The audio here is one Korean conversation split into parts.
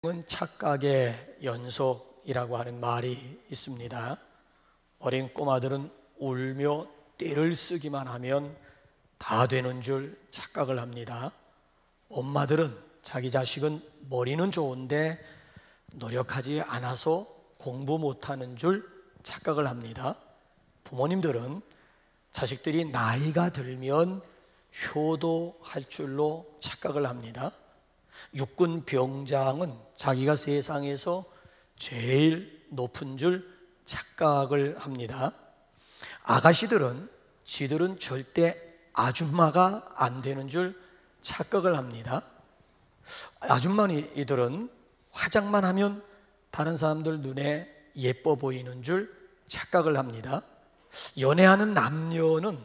은 착각의 연속이라고 하는 말이 있습니다. 어린 꼬마들은 울며 떼를 쓰기만 하면 다 되는 줄 착각을 합니다. 엄마들은 자기 자식은 머리는 좋은데 노력하지 않아서 공부 못하는 줄 착각을 합니다. 부모님들은 자식들이 나이가 들면 효도할 줄로 착각을 합니다. 육군 병장은 자기가 세상에서 제일 높은 줄 착각을 합니다. 아가씨들은 지들은 절대 아줌마가 안 되는 줄 착각을 합니다. 아줌마이들은 화장만 하면 다른 사람들 눈에 예뻐 보이는 줄 착각을 합니다. 연애하는 남녀는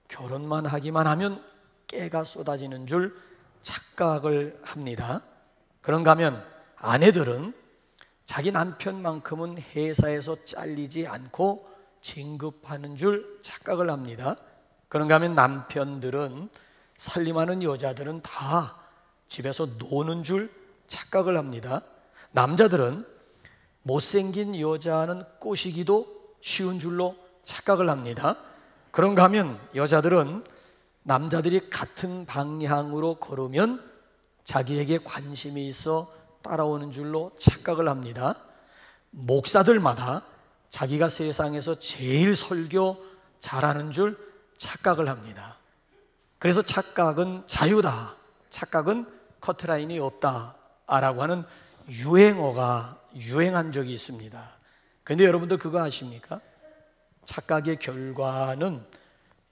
결혼만 하기만 하면 깨가 쏟아지는 줄 착각을 합니다. 그런가 하면 아내들은 자기 남편만큼은 회사에서 잘리지 않고 진급하는 줄 착각을 합니다. 그런가 하면 남편들은 살림하는 여자들은 다 집에서 노는 줄 착각을 합니다. 남자들은 못생긴 여자는 꼬시기도 쉬운 줄로 착각을 합니다. 그런가 하면 여자들은 남자들이 같은 방향으로 걸으면 자기에게 관심이 있어 따라오는 줄로 착각을 합니다. 목사들마다 자기가 세상에서 제일 설교 잘하는 줄 착각을 합니다. 그래서 착각은 자유다, 착각은 커트라인이 없다 라고 하는 유행어가 유행한 적이 있습니다. 그런데 여러분들 그거 아십니까? 착각의 결과는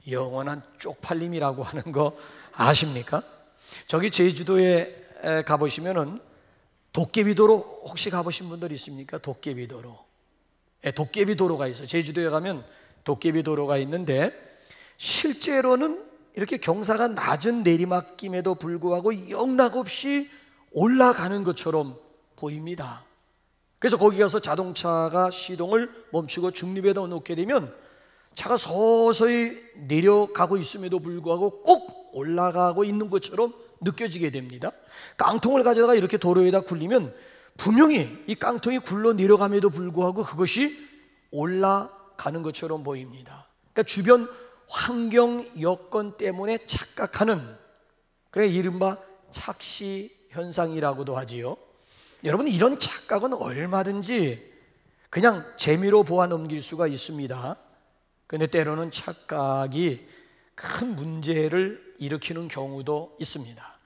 영원한 쪽팔림이라고 하는 거 아십니까? 저기 제주도에 가보시면은 도깨비도로 혹시 가보신 분들 있습니까? 도깨비도로. 도깨비도로가 있어요. 제주도에 가면 도깨비도로가 있는데 실제로는 이렇게 경사가 낮은 내리막김에도 불구하고 영락없이 올라가는 것처럼 보입니다. 그래서 거기 가서 자동차가 시동을 멈추고 중립에다 놓게 되면 차가 서서히 내려가고 있음에도 불구하고 꼭 올라가고 있는 것처럼 느껴지게 됩니다. 깡통을 가져다가 이렇게 도로에다 굴리면 분명히 이 깡통이 굴러 내려감에도 불구하고 그것이 올라가는 것처럼 보입니다. 그러니까 주변 환경 여건 때문에 착각하는, 그래 이른바 착시 현상이라고도 하지요. 여러분, 이런 착각은 얼마든지 그냥 재미로 보아 넘길 수가 있습니다. 그런데 때로는 착각이 큰 문제를 일으키는 경우도 있습니다.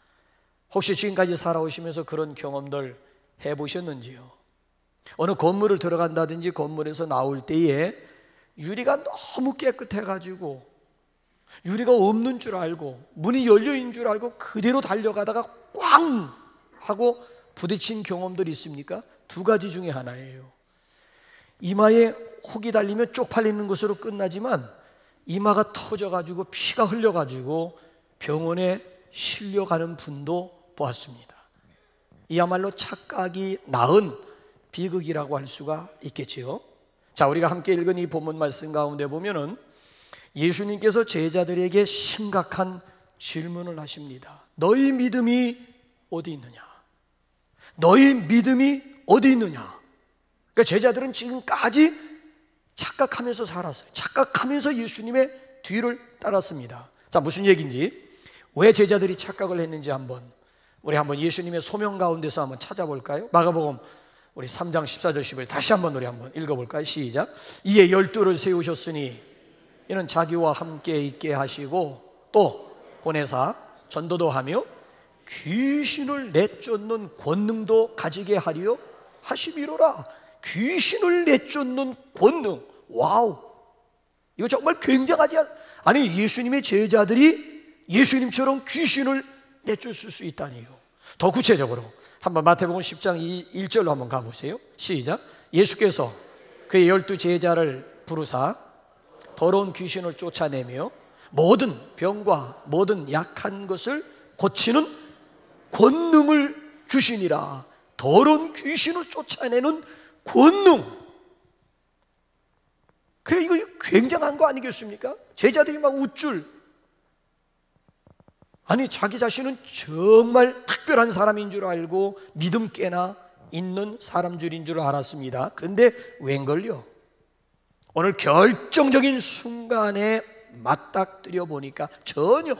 혹시 지금까지 살아오시면서 그런 경험들 해보셨는지요? 어느 건물을 들어간다든지 건물에서 나올 때에 유리가 너무 깨끗해가지고 유리가 없는 줄 알고 문이 열려있는 줄 알고 그대로 달려가다가 꽝 하고 부딪힌 경험들이 있습니까? 두 가지 중에 하나예요. 이마에 혹이 달리면 쪽팔리는 것으로 끝나지만 이마가 터져가지고 피가 흘려가지고 병원에 실려가는 분도 보았습니다. 이야말로 착각이 낳은 비극이라고 할 수가 있겠지요. 자, 우리가 함께 읽은 이 본문 말씀 가운데 보면은 예수님께서 제자들에게 심각한 질문을 하십니다. 너희 믿음이 어디 있느냐? 너희 믿음이 어디 있느냐? 그러니까 제자들은 지금까지 착각하면서 살았어요. 착각하면서 예수님의 뒤를 따랐습니다. 자, 무슨 얘기인지, 왜 제자들이 착각을 했는지 우리 한번 예수님의 소명 가운데서 한번 찾아볼까요? 마가복음 우리 3장 14절 15절 다시 한번 우리 한번 읽어볼까요? 시작. 이에 12를 세우셨으니 이는 자기와 함께 있게 하시고 또 보내사 전도도 하며 귀신을 내쫓는 권능도 가지게 하리요 하심이로라. 귀신을 내쫓는 권능. 와우, 이거 정말 굉장하지 아니, 예수님의 제자들이 예수님처럼 귀신을 내쫓을 수 있다니요. 더 구체적으로 한번 마태복음 10장 1절로 한번 가보세요. 시작. 예수께서 그의 12 제자를 부르사 더러운 귀신을 쫓아내며 모든 병과 모든 약한 것을 고치는 권능을 주시니라. 더러운 귀신을 쫓아내는 권능. 그래, 이거 굉장한 거 아니겠습니까? 제자들이 막 우쭐. 아니, 자기 자신은 정말 특별한 사람인 줄 알고 믿음 깨나 있는 사람들인 줄 알았습니다. 그런데 웬걸요? 오늘 결정적인 순간에 맞닥뜨려 보니까 전혀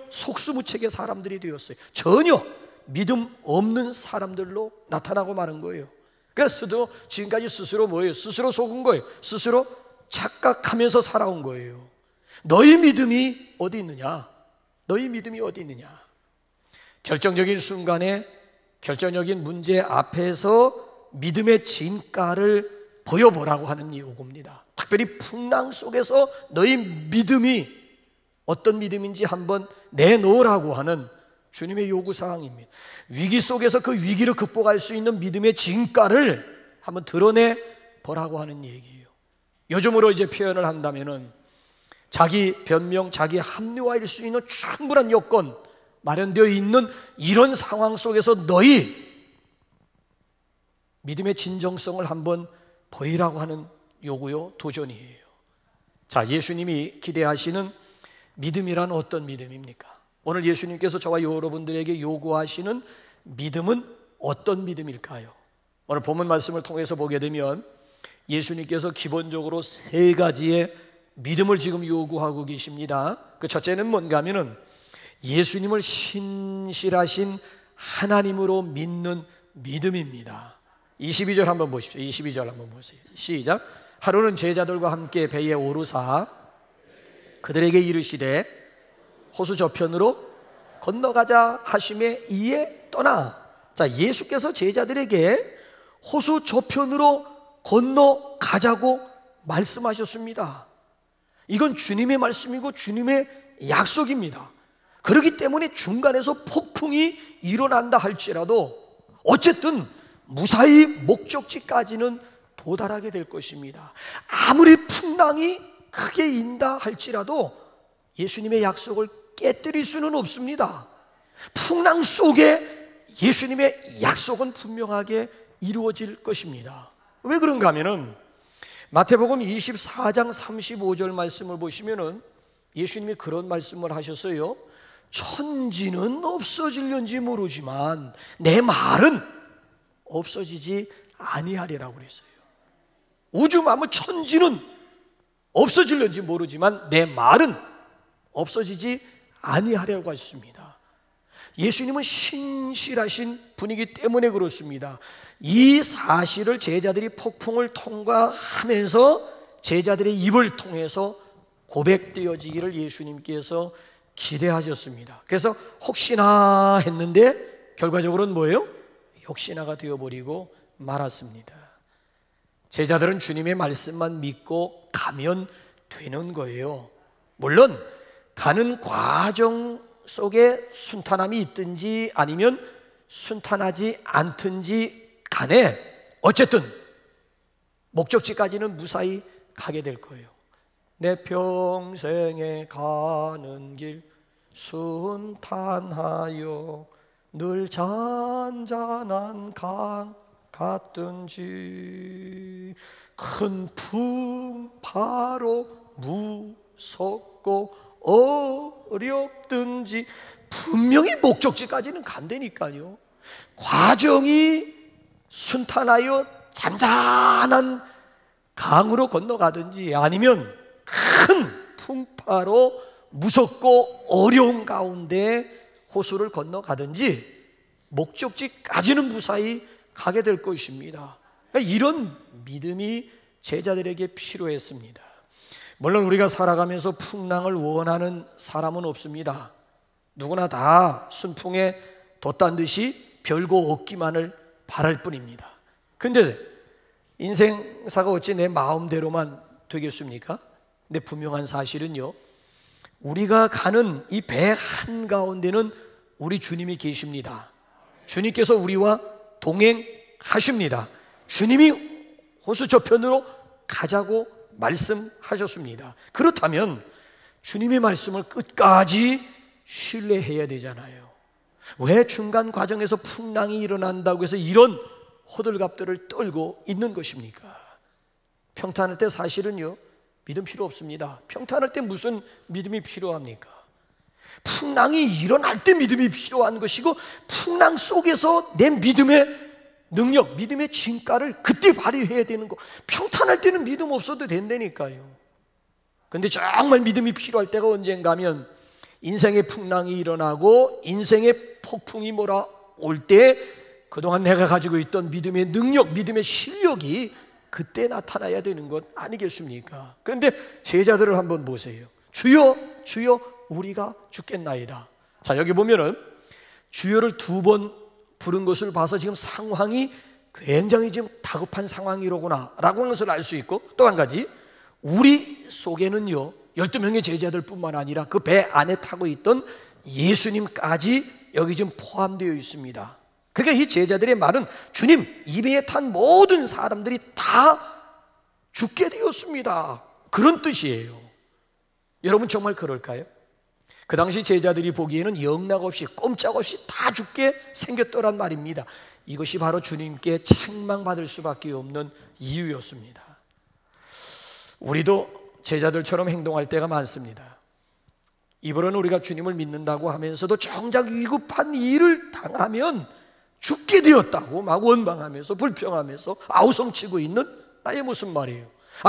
속수무책의 사람들이 되었어요. 전혀 믿음 없는 사람들로 나타나고 마는 거예요. 그래서 지금까지 스스로 뭐예요? 스스로 속은 거예요. 스스로 착각하면서 살아온 거예요. 너희 믿음이 어디 있느냐? 너희 믿음이 어디 있느냐? 결정적인 순간에 결정적인 문제 앞에서 믿음의 진가를 보여보라고 하는 요구입니다. 특별히 풍랑 속에서 너희 믿음이 어떤 믿음인지 한번 내놓으라고 하는 주님의 요구사항입니다. 위기 속에서 그 위기를 극복할 수 있는 믿음의 진가를 한번 드러내보라고 하는 얘기예요. 요즘으로 이제 표현을 한다면은 자기 변명, 자기 합리화일 수 있는 충분한 여건 마련되어 있는 이런 상황 속에서 너희 믿음의 진정성을 한번 보이라고 하는 요구요, 도전이에요. 자, 예수님이 기대하시는 믿음이란 어떤 믿음입니까? 오늘 예수님께서 저와 여러분들에게 요구하시는 믿음은 어떤 믿음일까요? 오늘 본문 말씀을 통해서 보게 되면 예수님께서 기본적으로 세 가지의 믿음을 지금 요구하고 계십니다. 그 첫째는 뭔가 하면은 예수님을 신실하신 하나님으로 믿는 믿음입니다. 22절 한번 보십시오. 22절 한번 보세요. 시작. 하루는 제자들과 함께 배에 오르사 그들에게 이르시되 호수 저편으로 건너가자 하심에 이에 떠나. 자, 예수께서 제자들에게 호수 저편으로 건너가자고 말씀하셨습니다. 이건 주님의 말씀이고 주님의 약속입니다. 그렇기 때문에 중간에서 폭풍이 일어난다 할지라도 어쨌든 무사히 목적지까지는 도달하게 될 것입니다. 아무리 풍랑이 크게 인다 할지라도 예수님의 약속을 깨뜨릴 수는 없습니다. 풍랑 속에 예수님의 약속은 분명하게 이루어질 것입니다. 왜 그런가 하면은 마태복음 24장 35절 말씀을 보시면은 예수님이 그런 말씀을 하셨어요. 천지는 없어질는지 모르지만 내 말은 없어지지 아니하리라고 그랬어요. 우주 만물 천지는 없어질는지 모르지만 내 말은 없어지지 아니하려고 하셨습니다. 예수님은 신실하신 분이기 때문에 그렇습니다. 이 사실을 제자들이 폭풍을 통과하면서 제자들의 입을 통해서 고백되어지기를 예수님께서 기대하셨습니다. 그래서 혹시나 했는데 결과적으로는 뭐예요? 역시나가 되어버리고 말았습니다. 제자들은 주님의 말씀만 믿고 가면 되는 거예요. 물론 가는 과정 속에 순탄함이 있든지 아니면 순탄하지 않든지 간에 어쨌든 목적지까지는 무사히 가게 될 거예요. 내 평생에 가는 길 순탄하여 늘 잔잔한 강 같든지 큰 풍파로 무섭고 어렵든지 분명히 목적지까지는 간다니까요. 과정이 순탄하여 잔잔한 강으로 건너가든지 아니면 큰 풍파로 무섭고 어려운 가운데 호수를 건너가든지 목적지까지는 무사히 가게 될 것입니다. 이런 믿음이 제자들에게 필요했습니다. 물론 우리가 살아가면서 풍랑을 원하는 사람은 없습니다. 누구나 다 순풍에 돛단 듯이 별거 없기만을 바랄 뿐입니다. 근데 인생사가 어찌 내 마음대로만 되겠습니까? 근데 분명한 사실은요, 우리가 가는 이 배 한가운데는 우리 주님이 계십니다. 주님께서 우리와 동행하십니다. 주님이 호수 저편으로 가자고 말씀하셨습니다. 그렇다면 주님의 말씀을 끝까지 신뢰해야 되잖아요. 왜 중간 과정에서 풍랑이 일어난다고 해서 이런 호들갑들을 떨고 있는 것입니까? 평탄할 때 사실은요, 믿음 필요 없습니다. 평탄할 때 무슨 믿음이 필요합니까? 풍랑이 일어날 때 믿음이 필요한 것이고, 풍랑 속에서 내 믿음의 능력, 믿음의 진가를 그때 발휘해야 되는 거. 평탄할 때는 믿음 없어도 된다니까요. 근데 정말 믿음이 필요할 때가 언젠가 하면 인생의 풍랑이 일어나고 인생의 폭풍이 몰아올 때 그동안 내가 가지고 있던 믿음의 능력, 믿음의 실력이 그때 나타나야 되는 것 아니겠습니까? 그런데 제자들을 한번 보세요. 주여, 주여, 우리가 죽겠나이다. 자, 여기 보면은 주여를 2번 부른 것을 봐서 지금 상황이 굉장히 지금 다급한 상황이로구나 라고 하는 것을 알 수 있고, 또 한 가지, 우리 속에는요 12명의 제자들 뿐만 아니라 그 배 안에 타고 있던 예수님까지 여기 지금 포함되어 있습니다. 그러니까 이 제자들의 말은 주님, 이 배에 탄 모든 사람들이 다 죽게 되었습니다, 그런 뜻이에요. 여러분 정말 그럴까요? 그 당시 제자들이 보기에는 영락없이 꼼짝없이 다 죽게 생겼더란 말입니다. 이것이 바로 주님께 책망받을 수밖에 없는 이유였습니다. 우리도 제자들처럼 행동할 때가 많습니다. 입으로는 우리가 주님을 믿는다고 하면서도 정작 위급한 일을 당하면 죽게 되었다고 막 원망하면서 불평하면서 아우성치고 있는 나의 모습 말이에요.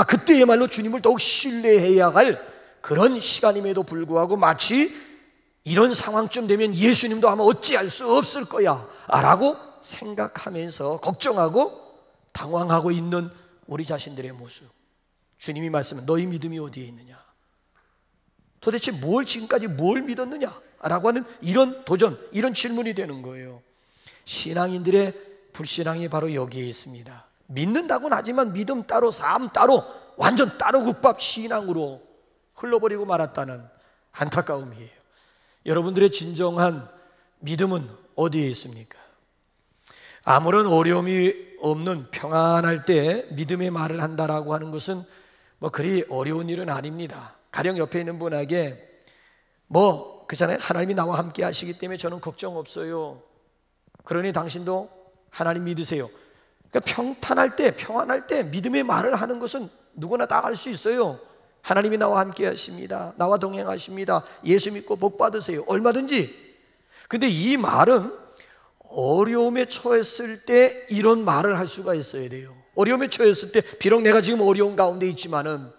그때야말로 주님을 더욱 신뢰해야 할 그런 시간임에도 불구하고 마치 이런 상황쯤 되면 예수님도 아마 어찌할 수 없을 거야 라고 생각하면서 걱정하고 당황하고 있는 우리 자신들의 모습. 주님이 말씀은 너희 믿음이 어디에 있느냐, 도대체 지금까지 뭘 믿었느냐 라고 하는 이런 도전, 이런 질문이 되는 거예요. 신앙인들의 불신앙이 바로 여기에 있습니다. 믿는다고는 하지만 믿음 따로 삶 따로 완전 따로 국밥 신앙으로 흘러버리고 말았다는 안타까움이에요. 여러분들의 진정한 믿음은 어디에 있습니까? 아무런 어려움이 없는 평안할 때 믿음의 말을 한다라고 하는 것은 그리 어려운 일은 아닙니다. 가령 옆에 있는 분에게 그잖아요, 하나님이 나와 함께 하시기 때문에 저는 걱정 없어요, 그러니 당신도 하나님 믿으세요. 그러니까 평탄할 때, 평안할 때 믿음의 말을 하는 것은 누구나 다 할 수 있어요. 하나님이 나와 함께 하십니다, 나와 동행하십니다, 예수 믿고 복 받으세요, 얼마든지. 근데 이 말은 어려움에 처했을 때 이런 말을 할 수가 있어야 돼요. 어려움에 처했을 때 비록 내가 지금 어려운 가운데 있지만은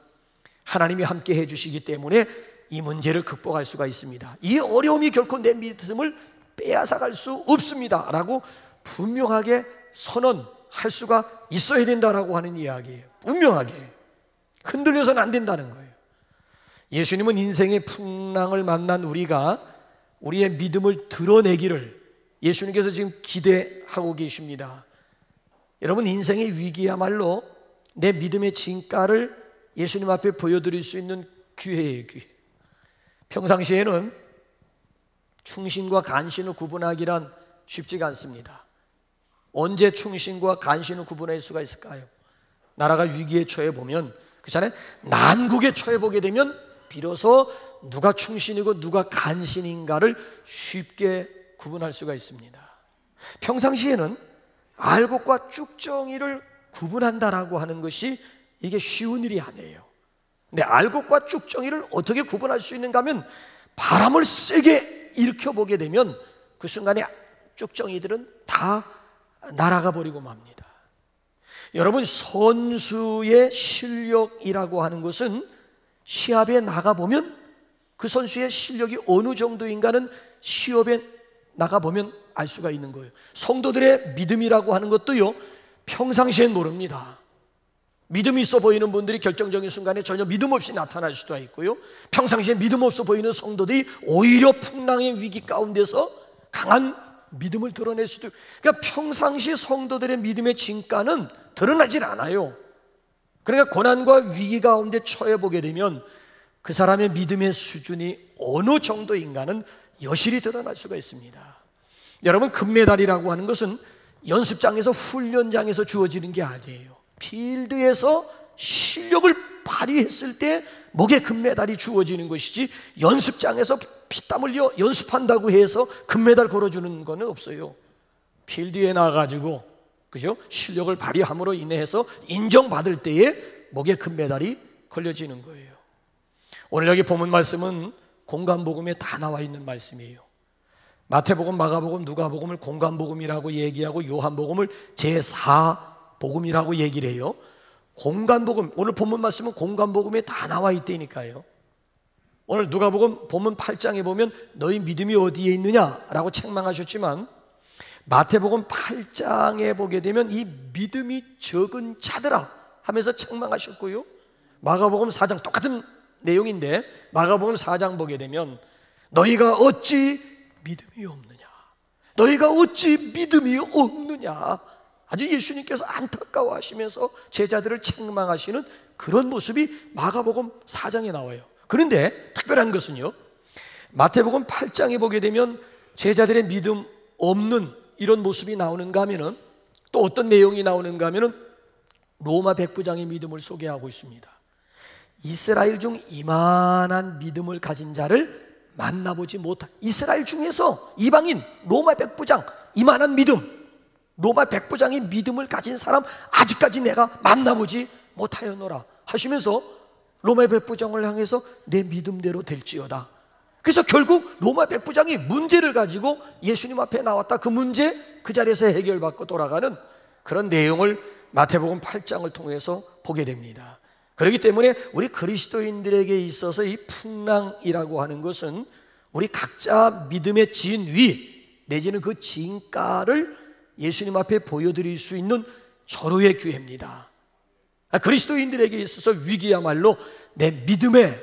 하나님이 함께 해주시기 때문에 이 문제를 극복할 수가 있습니다, 이 어려움이 결코 내 믿음을 빼앗아갈 수 없습니다 라고 분명하게 선언할 수가 있어야 된다라고 하는 이야기예요. 분명하게 흔들려서는 안 된다는 거예요. 예수님은 인생의 풍랑을 만난 우리가 우리의 믿음을 드러내기를 예수님께서 지금 기대하고 계십니다. 여러분, 인생의 위기야말로 내 믿음의 진가를 예수님 앞에 보여드릴 수 있는 기회예요, 기회. 평상시에는 충신과 간신을 구분하기란 쉽지가 않습니다. 언제 충신과 간신을 구분할 수가 있을까요? 나라가 위기에 처해 보면, 그렇잖아요, 난국에 처해 보게 되면 비로소 누가 충신이고 누가 간신인가를 쉽게 구분할 수가 있습니다. 평상시에는 알곡과 쭉정이를 구분한다라고 하는 것이 이게 쉬운 일이 아니에요. 근데 알곡과 쭉정이를 어떻게 구분할 수 있는가 하면 바람을 세게 일으켜보게 되면 그 순간에 쭉정이들은 다 날아가 버리고 맙니다. 여러분, 선수의 실력이라고 하는 것은 시합에 나가보면 그 선수의 실력이 어느 정도인가는 시합에 나가보면 알 수가 있는 거예요. 성도들의 믿음이라고 하는 것도요, 평상시엔 모릅니다. 믿음이 있어 보이는 분들이 결정적인 순간에 전혀 믿음 없이 나타날 수도 있고요, 평상시에 믿음 없어 보이는 성도들이 오히려 풍랑의 위기 가운데서 강한 믿음을 드러낼 수도 있고, 그러니까 평상시 성도들의 믿음의 진가는 드러나질 않아요. 그러니까 고난과 위기 가운데 처해 보게 되면 그 사람의 믿음의 수준이 어느 정도인가는 여실히 드러날 수가 있습니다. 여러분, 금메달이라고 하는 것은 연습장에서 훈련장에서 주어지는 게 아니에요. 필드에서 실력을 발휘했을 때 목에 금메달이 주어지는 것이지, 연습장에서 피땀 흘려 연습한다고 해서 금메달 걸어주는 거는 없어요. 필드에 나가가지고, 그죠? 실력을 발휘함으로 인해서 인정받을 때에 목에 금메달이 걸려지는 거예요. 오늘 여기 본문 말씀은 공관복음에 다 나와 있는 말씀이에요. 마태복음, 마가복음, 누가복음을 공관복음이라고 얘기하고 요한복음을 제4복음이라고 얘기를 해요. 공관복음, 오늘 본문 말씀은 공관복음에 다 나와 있다니까요. 오늘 누가복음 본문 8장에 보면 너희 믿음이 어디에 있느냐라고 책망하셨지만, 마태복음 8장에 보게 되면 이 믿음이 적은 자들아 하면서 책망하셨고요. 마가복음 4장 똑같은 내용인데 마가복음 4장 보게 되면 너희가 어찌 믿음이 없느냐, 너희가 어찌 믿음이 없느냐, 아주 예수님께서 안타까워하시면서 제자들을 책망하시는 그런 모습이 마가복음 4장에 나와요. 그런데 특별한 것은요, 마태복음 8장에 보게 되면 제자들의 믿음 없는 이런 모습이 나오는가 하면은, 또 어떤 내용이 나오는가 하면은 로마 백부장의 믿음을 소개하고 있습니다. 이스라엘 중 이만한 믿음을 가진 자를 만나보지 못한, 이스라엘 중에서 이방인 로마 백부장 이만한 믿음, 로마 백부장의 믿음을 가진 사람 아직까지 내가 만나보지 못하였노라 하시면서 로마 백부장을 향해서 내 믿음대로 될지어다. 그래서 결국 로마 백부장이 문제를 가지고 예수님 앞에 나왔다. 그 문제 그 자리에서 해결받고 돌아가는 그런 내용을 마태복음 8장을 통해서 보게 됩니다. 그렇기 때문에 우리 그리스도인들에게 있어서 이 풍랑이라고 하는 것은 우리 각자 믿음의 진위 내지는 그 진가를 예수님 앞에 보여드릴 수 있는 절호의 기회입니다. 그리스도인들에게 있어서 위기야말로 내 믿음의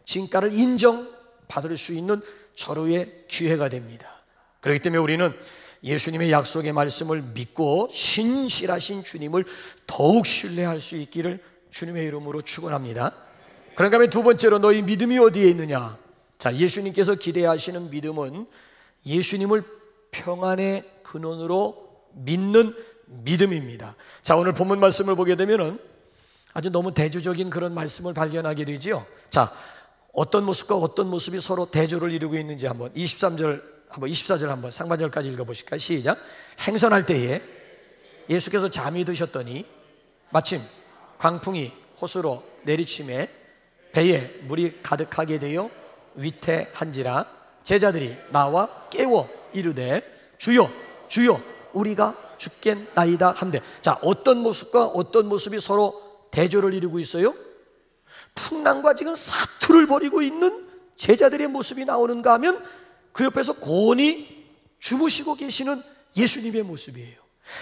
진가를 인정받을 수 있는 절호의 기회가 됩니다. 그렇기 때문에 우리는 예수님의 약속의 말씀을 믿고 신실하신 주님을 더욱 신뢰할 수 있기를 주님의 이름으로 축원합니다. 그런가 하면 두 번째로 너희 믿음이 어디에 있느냐. 자, 예수님께서 기대하시는 믿음은 예수님을 평안의 근원으로 믿는 믿음입니다. 자, 오늘 본문 말씀을 보게 되면은 아주 너무 대조적인 그런 말씀을 발견하게 되지요. 자, 어떤 모습과 어떤 모습이 서로 대조를 이루고 있는지 한번 24절 한번 상반절까지 읽어보실까요? 시작. 행선할 때에 예수께서 잠이 드셨더니 마침 광풍이 호수로 내리침에 배에 물이 가득하게 되어 위태한지라 제자들이 나와 깨워 이르되 주여 주여 우리가 죽겠나이다 한대. 자, 어떤 모습과 어떤 모습이 서로 대조를 이루고 있어요? 풍랑과 지금 사투를 벌이고 있는 제자들의 모습이 나오는가 하면 그 옆에서 고온히 주무시고 계시는 예수님의 모습이에요.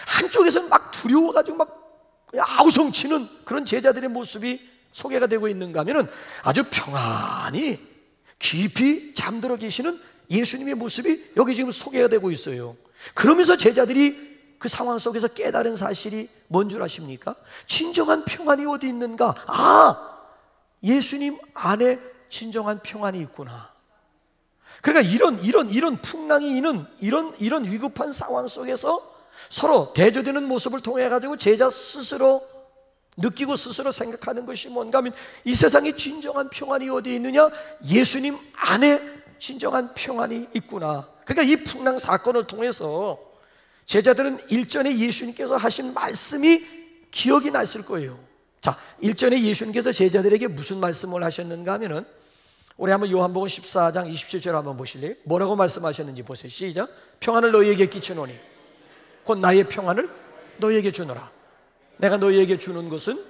한쪽에서는 막 두려워가지고 막 아우성치는 그런 제자들의 모습이 소개가 되고 있는가 하면은 아주 평안히 깊이 잠들어 계시는 예수님의 모습이 여기 지금 소개가 되고 있어요. 그러면서 제자들이 그 상황 속에서 깨달은 사실이 뭔 줄 아십니까? 진정한 평안이 어디 있는가? 아, 예수님 안에 진정한 평안이 있구나. 그러니까 이런 풍랑이 있는 이런 위급한 상황 속에서 서로 대조되는 모습을 통해 가지고 제자 스스로 느끼고 스스로 생각하는 것이 뭔가 하면 이 세상에 진정한 평안이 어디 있느냐? 예수님 안에 진정한 평안이 있구나. 그러니까 이 풍랑 사건을 통해서 제자들은 일전에 예수님께서 하신 말씀이 기억이 났을 거예요. 자, 일전에 예수님께서 제자들에게 무슨 말씀을 하셨는가 하면은 우리 한번 요한복음 14장 27절 한번 보실래요? 뭐라고 말씀하셨는지 보세요. 시작. 평안을 너희에게 끼치노니 곧 나의 평안을 너희에게 주노라. 내가 너희에게 주는 것은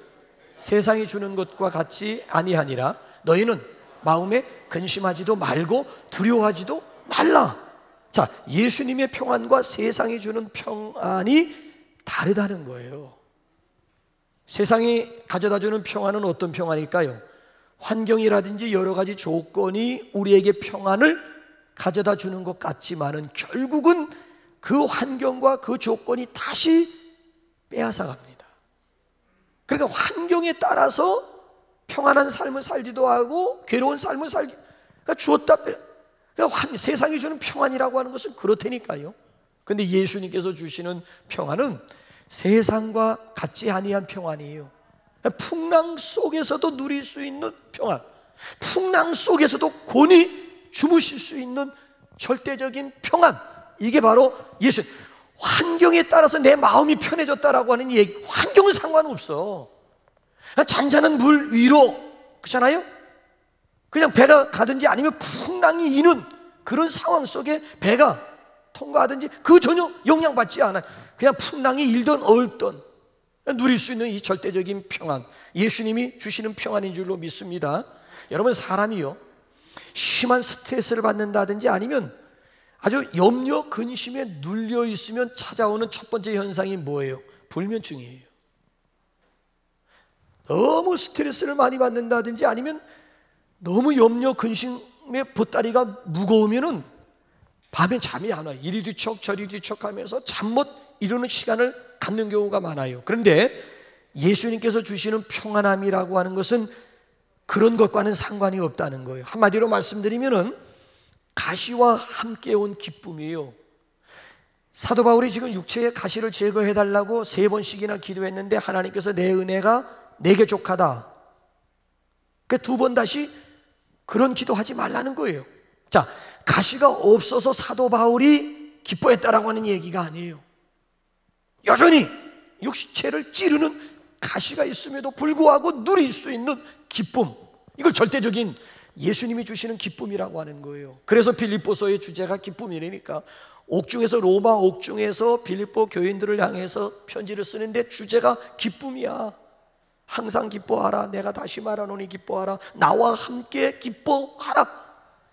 세상이 주는 것과 같이 아니하니라. 너희는 마음에 근심하지도 말고 두려워하지도 말라. 자, 예수님의 평안과 세상이 주는 평안이 다르다는 거예요. 세상이 가져다주는 평안은 어떤 평안일까요? 환경이라든지 여러 가지 조건이 우리에게 평안을 가져다 주는 것 같지만은 결국은 그 환경과 그 조건이 다시 빼앗아 갑니다. 그러니까 환경에 따라서 평안한 삶을 살기도 하고 괴로운 삶을 살기, 그러니까 주었다 빼. 그러니까 세상이 주는 평안이라고 하는 것은 그렇다니까요. 그런데 예수님께서 주시는 평안은 세상과 같지 아니한 평안이에요. 풍랑 속에서도 누릴 수 있는 평안, 풍랑 속에서도 곤히 주무실 수 있는 절대적인 평안, 이게 바로 예수. 환경에 따라서 내 마음이 편해졌다라고 하는 얘기, 환경은 상관없어. 잔잔한 물 위로, 그렇잖아요? 그냥 배가 가든지 아니면 풍랑이 이는 그런 상황 속에 배가 통과하든지 그 전혀 영향받지 않아요. 그냥 풍랑이 일던 얼던 누릴 수 있는 이 절대적인 평안, 예수님이 주시는 평안인 줄로 믿습니다. 여러분, 사람이요 심한 스트레스를 받는다든지 아니면 아주 염려, 근심에 눌려 있으면 찾아오는 첫 번째 현상이 뭐예요? 불면증이에요. 너무 스트레스를 많이 받는다든지 아니면 너무 염려, 근심의 보따리가 무거우면은 밤에 잠이 안 와요. 이리 뒤척 저리 뒤척 하면서 잠 못 이루는 시간을 갖는 경우가 많아요. 그런데 예수님께서 주시는 평안함이라고 하는 것은 그런 것과는 상관이 없다는 거예요. 한마디로 말씀드리면은 가시와 함께 온 기쁨이에요. 사도 바울이 지금 육체의 가시를 제거해 달라고 3번씩이나 기도했는데 하나님께서 내 은혜가 내게 족하다. 그 2번 다시 그런 기도하지 말라는 거예요. 자, 가시가 없어서 사도 바울이 기뻐했다라고 하는 얘기가 아니에요. 여전히 육체를 찌르는 가시가 있음에도 불구하고 누릴 수 있는 기쁨, 이걸 절대적인 예수님이 주시는 기쁨이라고 하는 거예요. 그래서 빌립보서의 주제가 기쁨이라니까 옥중에서, 로마 옥중에서 빌립보 교인들을 향해서 편지를 쓰는데 주제가 기쁨이야. 항상 기뻐하라. 내가 다시 말하노니 기뻐하라. 나와 함께 기뻐하라.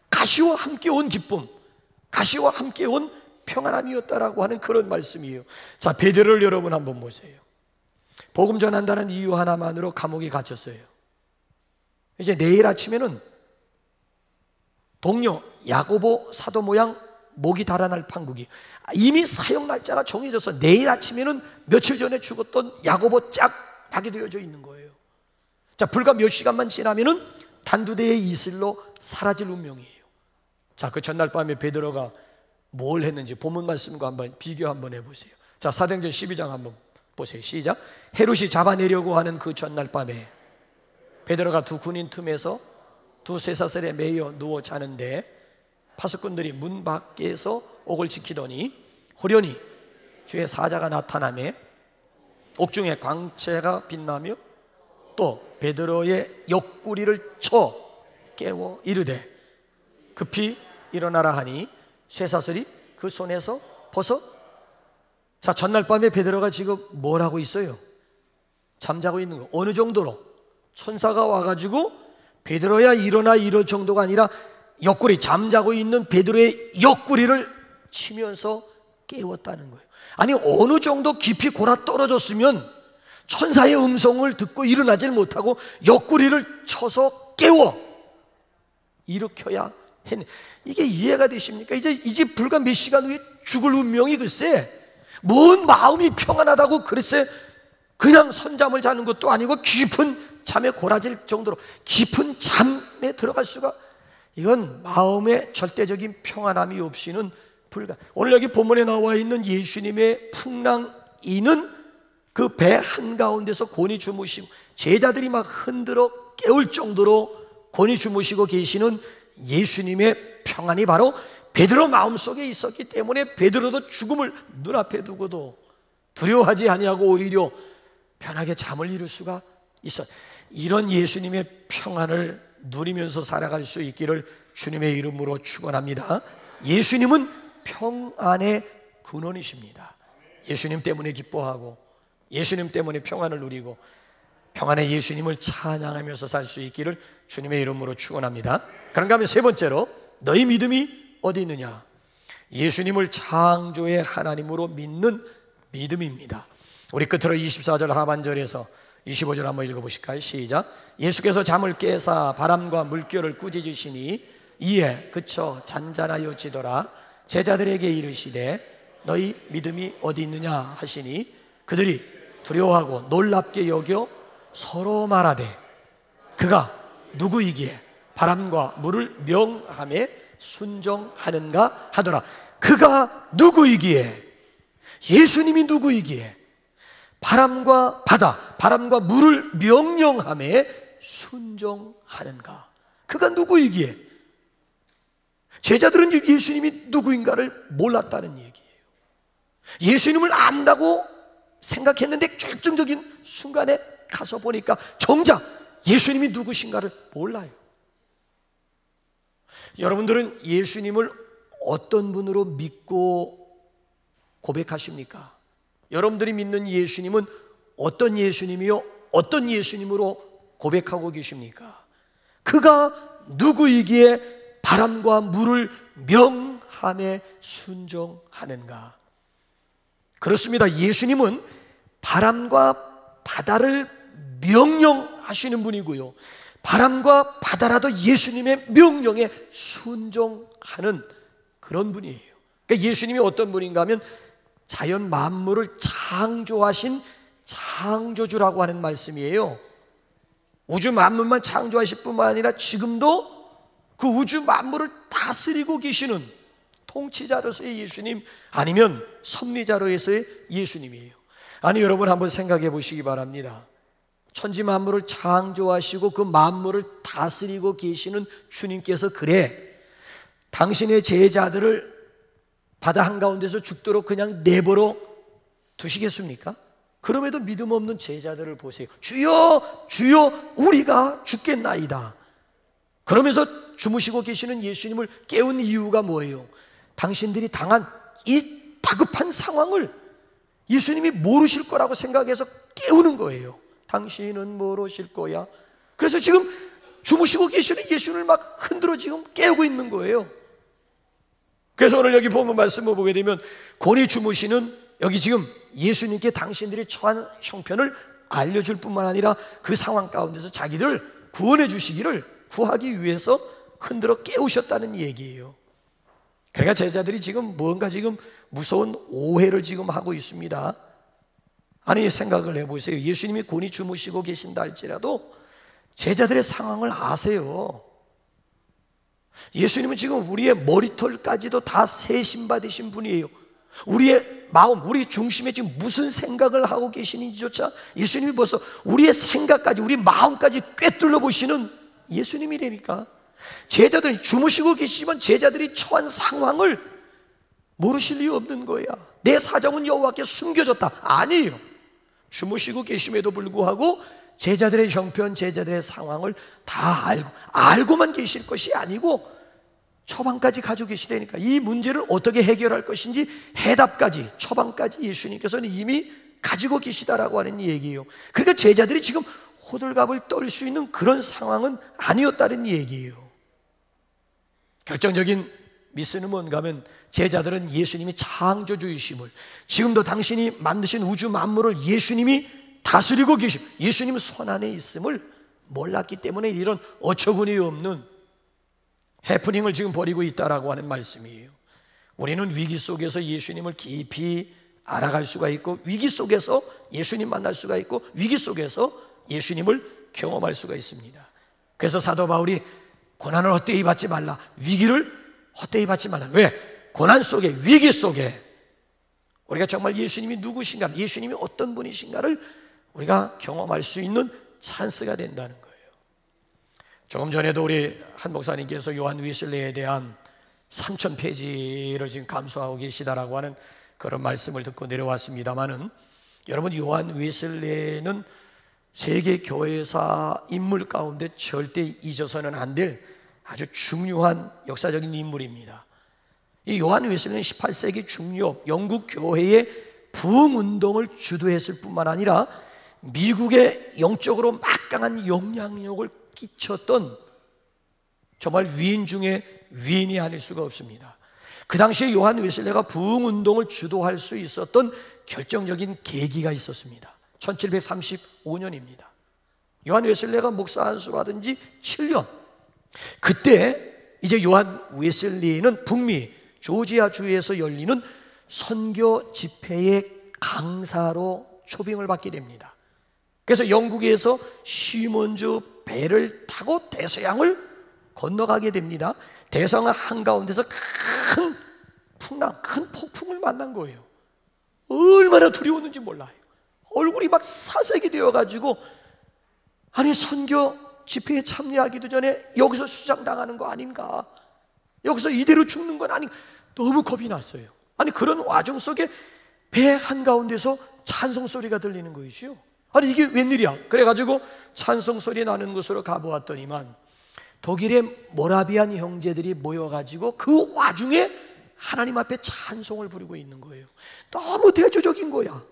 가시와 함께 온 기쁨, 가시와 함께 온 평안함이었다라고 하는 그런 말씀이에요. 자, 베드로를 여러분 한번 보세요. 복음 전한다는 이유 하나만으로 감옥에 갇혔어요. 이제 내일 아침에는 동료 야고보 사도 모양 목이 달아날 판국이 이미 사형 날짜가 정해져서 내일 아침에는 며칠 전에 죽었던 야고보 짝 낙이 되어져 있는 거예요. 자, 불과 몇 시간만 지나면은 단두대의 이슬로 사라질 운명이에요. 자, 그 전날 밤에 베드로가 뭘 했는지 본문 말씀과 한번 비교 한번 해보세요. 자, 사도행전 12장 한번 보세요. 시작. 헤롯이 잡아내려고 하는 그 전날 밤에 베드로가 두 군인 틈에서 두 쇠사슬에 매여 누워 자는데 파수꾼들이 문 밖에서 옥을 지키더니 호련히 주의 사자가 나타나매 옥중에 광채가 빛나며 또 베드로의 옆구리를 쳐 깨워 이르되 급히 일어나라 하니 쇠사슬이 그 손에서 벗어. 자, 전날 밤에 베드로가 지금 뭘 하고 있어요? 잠자고 있는 거. 어느 정도로? 천사가 와가지고 베드로야 일어나 이럴 정도가 아니라 옆구리, 잠자고 있는 베드로의 옆구리를 치면서 깨웠다는 거예요. 아니, 어느 정도 깊이 골아 떨어졌으면 천사의 음성을 듣고 일어나질 못하고 옆구리를 쳐서 깨워 일으켜야 했네. 이게 이해가 되십니까? 이제 불과 몇 시간 후에 죽을 운명이 글쎄 뭔 마음이 평안하다고 글쎄 그냥 선잠을 자는 것도 아니고 깊은 잠에 골아질 정도로 깊은 잠에 들어갈 수가, 이건 마음의 절대적인 평안함이 없이는 불가. 오늘 여기 본문에 나와 있는 예수님의 풍랑이는 그 배 한가운데서 곤히 주무시고 제자들이 막 흔들어 깨울 정도로 곤히 주무시고 계시는 예수님의 평안이 바로 베드로 마음속에 있었기 때문에 베드로도 죽음을 눈앞에 두고도 두려워하지 아니하고 오히려 편하게 잠을 이룰 수가 있어요. 이런 예수님의 평안을 누리면서 살아갈 수 있기를 주님의 이름으로 축원합니다. 예수님은 평안의 근원이십니다. 예수님 때문에 기뻐하고 예수님 때문에 평안을 누리고 평안의 예수님을 찬양하면서 살 수 있기를 주님의 이름으로 축원합니다. 그런가 하면 세 번째로 너희 믿음이 어디 있느냐? 예수님을 창조의 하나님으로 믿는 믿음입니다. 우리 끝으로 24절 하반절에서 25절 한번 읽어보실까요? 시작. 예수께서 잠을 깨사 바람과 물결을 꾸짖으시니 이에 그쳐 잔잔하여 지더라. 제자들에게 이르시되 너희 믿음이 어디 있느냐 하시니 그들이 두려워하고 놀랍게 여겨 서로 말하되 그가 누구이기에 바람과 물을 명함에 순종하는가 하더라. 그가 누구이기에, 예수님이 누구이기에 바람과 바다, 바람과 물을 명령함에 순종하는가? 그가 누구이기에? 제자들은 예수님이 누구인가를 몰랐다는 얘기예요. 예수님을 안다고 생각했는데 결정적인 순간에 가서 보니까 정작 예수님이 누구신가를 몰라요. 여러분들은 예수님을 어떤 분으로 믿고 고백하십니까? 여러분들이 믿는 예수님은 어떤 예수님이요? 어떤 예수님으로 고백하고 계십니까? 그가 누구이기에 바람과 물을 명함에 순종하는가? 그렇습니다. 예수님은 바람과 바다를 명령하시는 분이고요, 바람과 바다라도 예수님의 명령에 순종하는 그런 분이에요. 그러니까 예수님이 어떤 분인가 하면 자연 만물을 창조하신 창조주라고 하는 말씀이에요. 우주 만물만 창조하실 뿐만 아니라 지금도 그 우주 만물을 다스리고 계시는 통치자로서의 예수님, 아니면 섭리자로서의 예수님이에요. 아니, 여러분 한번 생각해 보시기 바랍니다. 천지 만물을 창조하시고 그 만물을 다스리고 계시는 주님께서 그래 당신의 제자들을 바다 한가운데서 죽도록 그냥 내버려 두시겠습니까? 그럼에도 믿음 없는 제자들을 보세요. 주여 주여 우리가 죽겠나이다. 그러면서 주무시고 계시는 예수님을 깨운 이유가 뭐예요? 당신들이 당한 이 다급한 상황을 예수님이 모르실 거라고 생각해서 깨우는 거예요. 당신은 모르실 거야. 그래서 지금 주무시고 계시는 예수님을 막 흔들어 지금 깨우고 있는 거예요. 그래서 오늘 여기 본문 말씀을 보게 되면 곤히 주무시는 여기 지금 예수님께 당신들이 처한 형편을 알려줄 뿐만 아니라 그 상황 가운데서 자기들을 구원해 주시기를 구하기 위해서 흔들어 깨우셨다는 얘기예요. 그러니까 제자들이 지금 뭔가 지금 무서운 오해를 지금 하고 있습니다. 아니, 생각을 해보세요. 예수님이 곤히 주무시고 계신다 할지라도 제자들의 상황을 아세요. 예수님은 지금 우리의 머리털까지도 다 세심받으신 분이에요. 우리의 마음, 우리 중심에 지금 무슨 생각을 하고 계시는지조차 예수님이 벌써 우리의 생각까지, 우리 마음까지 꿰뚫어 보시는 예수님이라니까. 제자들이 주무시고 계시지만 제자들이 처한 상황을 모르실 리가 없는 거야. 내 사정은 여호와께 숨겨졌다. 아니에요. 주무시고 계심에도 불구하고 제자들의 형편, 제자들의 상황을 다 알고만 계실 것이 아니고 처방까지 가지고 계시다니까. 이 문제를 어떻게 해결할 것인지 해답까지, 처방까지 예수님께서는 이미 가지고 계시다라고 하는 얘기예요. 그러니까 제자들이 지금 호들갑을 떨 수 있는 그런 상황은 아니었다는 얘기예요. 결정적인 미스는 뭔가 하면 제자들은 예수님이 창조주이심을, 지금도 당신이 만드신 우주 만물을 예수님이 다스리고 계심, 예수님 손 안에 있음을 몰랐기 때문에 이런 어처구니 없는 해프닝을 지금 벌이고 있다라고 하는 말씀이에요. 우리는 위기 속에서 예수님을 깊이 알아갈 수가 있고, 위기 속에서 예수님 만날 수가 있고, 위기 속에서 예수님을 경험할 수가 있습니다. 그래서 사도 바울이 고난을 헛되이 받지 말라, 위기를 헛되이 받지 말라. 왜? 고난 속에, 위기 속에 우리가 정말 예수님이 누구신가, 예수님이 어떤 분이신가를 우리가 경험할 수 있는 찬스가 된다는 거예요. 조금 전에도 우리 한 목사님께서 요한 웨슬리에 대한 3,000페이지를 지금 감수하고 계시다라고 하는 그런 말씀을 듣고 내려왔습니다만은, 여러분, 요한 웨슬리는 세계 교회사 인물 가운데 절대 잊어서는 안 될 아주 중요한 역사적인 인물입니다. 이 요한 웨슬리는 18세기 중엽 영국 교회의 부흥운동을 주도했을 뿐만 아니라 미국에 영적으로 막강한 영향력을 끼쳤던 정말 위인 중에 위인이 아닐 수가 없습니다. 그 당시에 요한 웨슬리가 부흥운동을 주도할 수 있었던 결정적인 계기가 있었습니다. 1735년입니다. 요한 웨슬리가 목사 안수 받은 지 7년. 그때 이제 요한 웨슬리는 북미 조지아 주에서 열리는 선교 집회의 강사로 초빙을 받게 됩니다. 그래서 영국에서 시몬즈 배를 타고 대서양을 건너가게 됩니다. 대서양 한가운데서 큰 풍랑, 큰 폭풍을 만난 거예요. 얼마나 두려웠는지 몰라요. 얼굴이 막 사색이 되어가지고, 아니, 선교 집회에 참여하기도 전에 여기서 수장당하는 거 아닌가, 여기서 이대로 죽는 건 아닌가, 너무 겁이 났어요. 아니, 그런 와중 속에 배 한가운데서 찬송 소리가 들리는 것이죠. 아니, 이게 웬일이야? 그래가지고 찬송 소리 나는 곳으로 가보았더니만 독일의 모라비안 형제들이 모여가지고 그 와중에 하나님 앞에 찬송을 부르고 있는 거예요. 너무 대조적인 거야.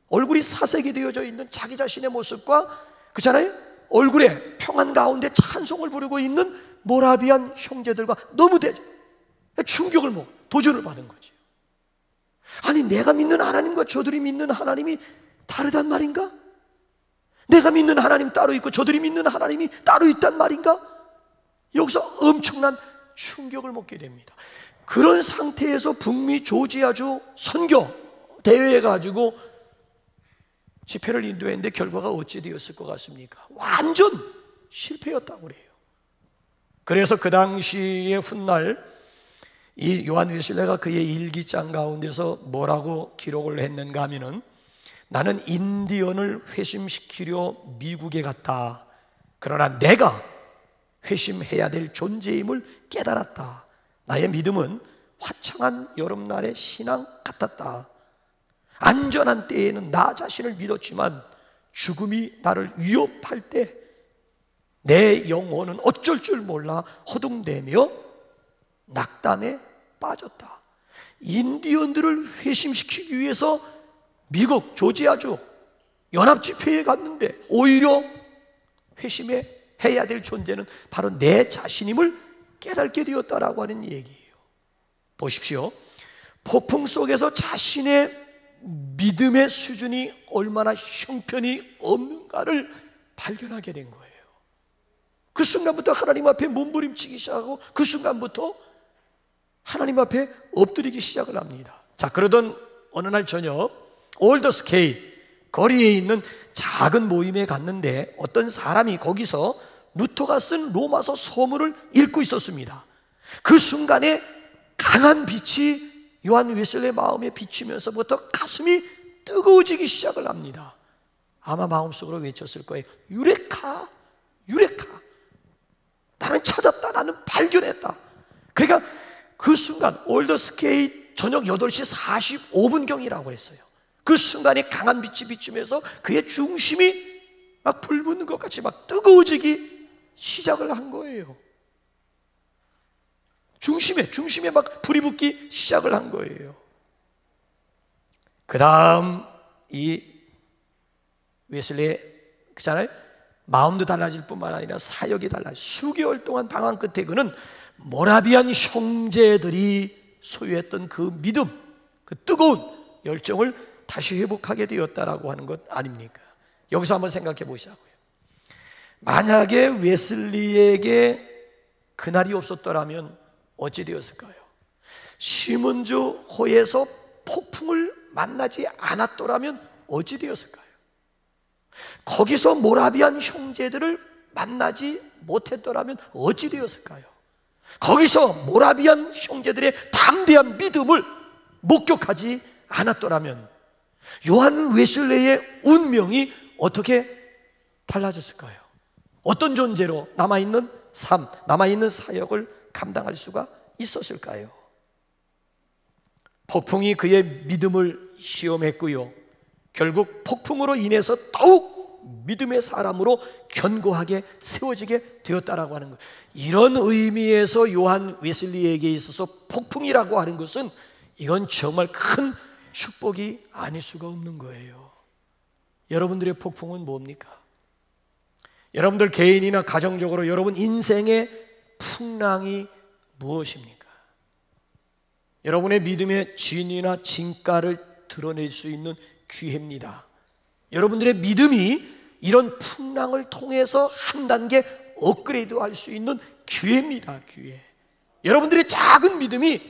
얼굴이 사색이 되어져 있는 자기 자신의 모습과, 그렇잖아요? 얼굴에 평안 가운데 찬송을 부르고 있는 모라비안 형제들과 너무 충격을 먹어, 도전을 받은 거지. 아니, 내가 믿는 하나님과 저들이 믿는 하나님이 다르단 말인가? 내가 믿는 하나님 따로 있고 저들이 믿는 하나님이 따로 있단 말인가? 여기서 엄청난 충격을 먹게 됩니다. 그런 상태에서 북미 조지아주 선교 대회에 가지고 집회를 인도했는데 결과가 어찌 되었을 것 같습니까? 완전 실패였다고 그래요. 그래서 그 당시의 훗날 이 요한 웨슬레가 그의 일기장 가운데서 뭐라고 기록을 했는가 하면은, 나는 인디언을 회심시키려 미국에 갔다. 그러나 내가 회심해야 될 존재임을 깨달았다. 나의 믿음은 화창한 여름날의 신앙 같았다. 안전한 때에는 나 자신을 믿었지만 죽음이 나를 위협할 때 내 영혼은 어쩔 줄 몰라 허둥대며 낙담에 빠졌다. 인디언들을 회심시키기 위해서 미국 조지아주 연합집회에 갔는데 오히려 회심해야 될 존재는 바로 내 자신임을 깨닫게 되었다라고 하는 얘기예요. 보십시오. 폭풍 속에서 자신의 믿음의 수준이 얼마나 형편이 없는가를 발견하게 된 거예요. 그 순간부터 하나님 앞에 몸부림치기 시작하고 그 순간부터 하나님 앞에 엎드리기 시작을 합니다. 자, 그러던 어느 날 저녁 올더스케이트 거리에 있는 작은 모임에 갔는데 어떤 사람이 거기서 루터가 쓴 로마서 서문을 읽고 있었습니다. 그 순간에 강한 빛이 요한 웨슬레의 마음에 비치면서부터 가슴이 뜨거워지기 시작을 합니다. 아마 마음속으로 외쳤을 거예요. 유레카, 유레카. 나는 찾았다, 나는 발견했다. 그러니까 그 순간 올더스케이트 저녁 8시 45분경이라고 그랬어요. 그 순간에 강한 빛이 비추면서 그의 중심이 막 불 붙는 것 같이 막 뜨거워지기 시작을 한 거예요. 중심에 막 불이 붙기 시작을 한 거예요. 그 다음 이 웨슬리, 그렇잖아요? 마음도 달라질 뿐만 아니라 사역이 달라져. 수개월 동안 방황 끝에 그는 모라비안 형제들이 소유했던 그 믿음, 그 뜨거운 열정을 다시 회복하게 되었다라고 하는 것 아닙니까? 여기서 한번 생각해 보시자고요. 만약에 웨슬리에게 그날이 없었더라면 어찌 되었을까요? 시몬주 호에서 폭풍을 만나지 않았더라면 어찌 되었을까요? 거기서 모라비안 형제들을 만나지 못했더라면 어찌 되었을까요? 거기서 모라비안 형제들의 담대한 믿음을 목격하지 않았더라면 요한 웨슬레의 운명이 어떻게 달라졌을까요? 어떤 존재로 남아있는 삶, 남아있는 사역을 감당할 수가 있었을까요? 폭풍이 그의 믿음을 시험했고요, 결국 폭풍으로 인해서 더욱 믿음의 사람으로 견고하게 세워지게 되었다라고 하는 것. 이런 의미에서 요한 웨슬리에게 있어서 폭풍이라고 하는 것은 이건 정말 큰 축복이 아닐 수가 없는 거예요. 여러분들의 폭풍은 뭡니까? 여러분들 개인이나 가정적으로 여러분 인생의 풍랑이 무엇입니까? 여러분의 믿음의 진위나 진가를 드러낼 수 있는 기회입니다. 여러분들의 믿음이 이런 풍랑을 통해서 한 단계 업그레이드 할 수 있는 기회입니다. 기회. 여러분들의 작은 믿음이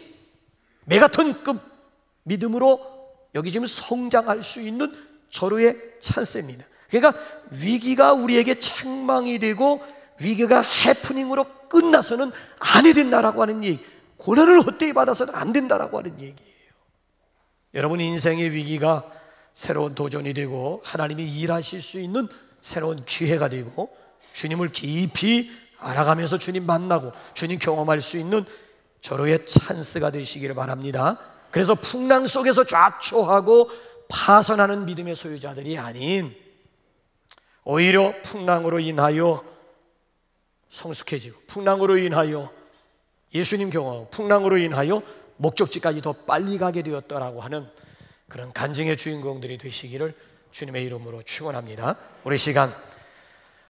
메가톤급 믿음으로 여기 지금 성장할 수 있는 절호의 찬스입니다. 그러니까 위기가 우리에게 책망이 되고 위기가 해프닝으로 끝나서는 안 된다라고 하는 얘기, 고난을 헛되이 받아서는 안 된다라고 하는 얘기예요. 여러분 인생의 위기가 새로운 도전이 되고 하나님이 일하실 수 있는 새로운 기회가 되고 주님을 깊이 알아가면서 주님 만나고 주님 경험할 수 있는 절호의 찬스가 되시기를 바랍니다. 그래서 풍랑 속에서 좌초하고 파선하는 믿음의 소유자들이 아닌 오히려 풍랑으로 인하여 성숙해지고 풍랑으로 인하여 예수님 경험, 풍랑으로 인하여 목적지까지 더 빨리 가게 되었다라고 하는 그런 간증의 주인공들이 되시기를 주님의 이름으로 축원합니다. 우리 시간